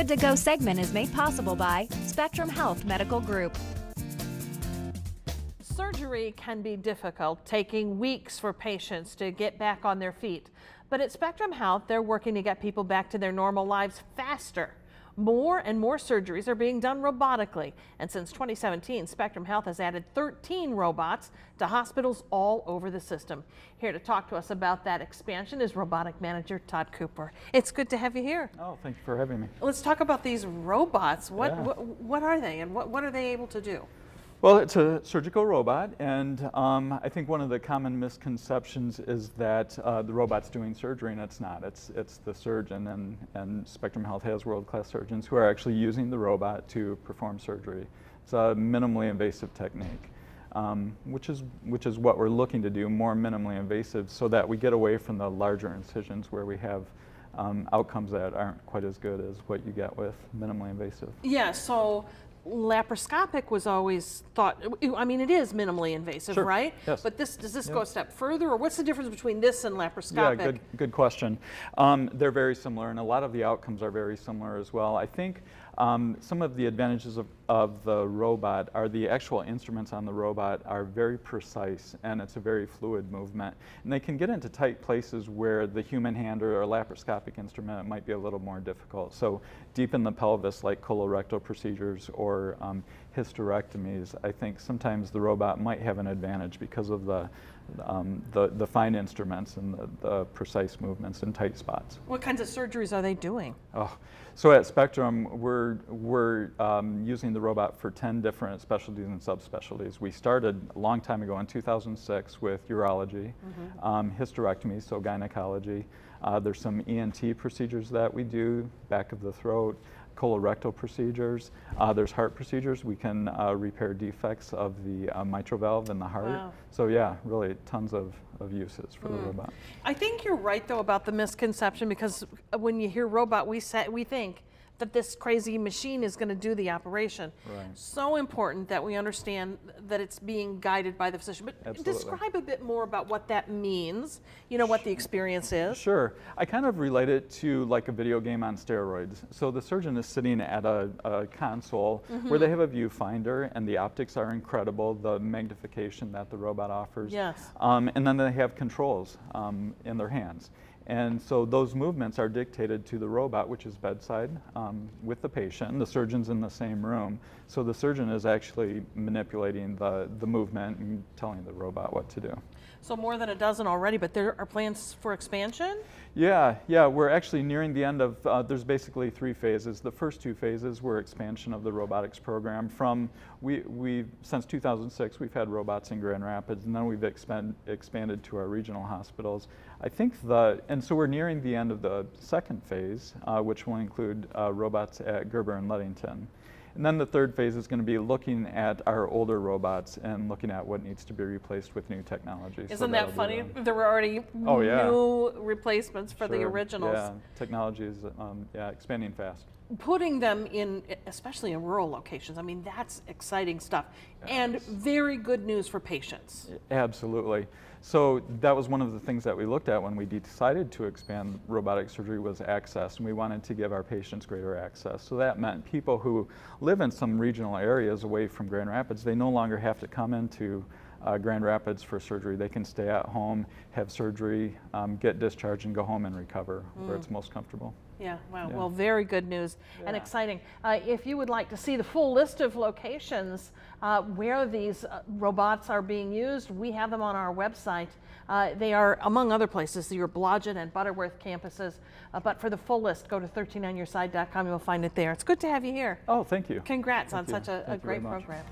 Good to Go segment is made possible by Spectrum Health Medical Group. Surgery can be difficult, taking weeks for patients to get back on their feet. But at Spectrum Health, they're working to get people back to their normal lives faster. More and more surgeries are being done robotically. And since 2017, Spectrum Health has added 13 robots to hospitals all over the system. Here to talk to us about that expansion is robotic manager Todd Cooper. It's good to have you here. Oh, thank you for having me. Let's talk about these robots. What are they and what are they able to do? Well, it's a surgical robot, and I think one of the common misconceptions is that the robot's doing surgery, and it's not. It's the surgeon, and Spectrum Health has world-class surgeons who are actually using the robot to perform surgery. It's a minimally invasive technique, which is what we're looking to do, more minimally invasive, so that we get away from the larger incisions where we have outcomes that aren't quite as good as what you get with minimally invasive. Yeah, so laparoscopic was always thought, I mean, it is minimally invasive, Sure. right? Yes. But does this go a step further, or what's the difference between this and laparoscopic? Yeah, good question. They're very similar, and a lot of the outcomes are very similar as well. I think some of the advantages of the robot are the actual instruments on the robot are very precise, and it's a very fluid movement. And they can get into tight places where the human hand or a laparoscopic instrument might be a little more difficult. So deep in the pelvis, like colorectal procedures or hysterectomies, I think sometimes the robot might have an advantage because of the fine instruments and the precise movements in tight spots. What kinds of surgeries are they doing? Oh, so at Spectrum, we're using the robot for 10 different specialties and subspecialties. We started a long time ago in 2006 with urology, hysterectomy, so gynecology. There's some ENT procedures that we do, back of the throat, colorectal procedures. There's heart procedures. We can repair defects of the mitral valve in the heart. Wow. So yeah, really tons of uses for the robot. I think you're right, though, about the misconception, because when you hear robot, we think that this crazy machine is going to do the operation. Right. So important that we understand that it's being guided by the physician. But Absolutely. describe a bit more about what that means, you know, what the experience is. Sure. I kind of relate it to like a video game on steroids. So the surgeon is sitting at a console where they have a viewfinder, and the optics are incredible, the magnification that the robot offers. Yes. And then they have controls in their hands. And so those movements are dictated to the robot, which is bedside with the patient. The surgeon's in the same room. So the surgeon is actually manipulating the movement and telling the robot what to do. So more than a dozen already, but there are plans for expansion? Yeah, we're actually nearing the end of, there's basically 3 phases. The first 2 phases were expansion of the robotics program from, since 2006, we've had robots in Grand Rapids, and then we've expanded to our regional hospitals. I think and so we're nearing the end of the second phase, which will include robots at Gerber and Ludington. And then the third phase is going to be looking at our older robots and looking at what needs to be replaced with new technology. Isn't that funny? There were already new replacements for the originals. Yeah, technology is expanding fast. Putting them in, especially in rural locations, I mean, that's exciting stuff. Yes. And very good news for patients. Absolutely. So that was one of the things that we looked at when we decided to expand robotic surgery was access, and we wanted to give our patients greater access. So that meant people who live in some regional areas away from Grand Rapids, they no longer have to come into Grand Rapids for surgery. They can stay at home, have surgery, get discharged, and go home and recover where it's most comfortable. Yeah, wow. Yeah. Well, very good news and exciting. If you would like to see the full list of locations where these robots are being used, we have them on our website. They are, among other places, your Blodgett and Butterworth campuses. But for the full list, go to 13onyourside.com. You'll find it there. It's good to have you here. Oh, thank you. Congrats on such a great program.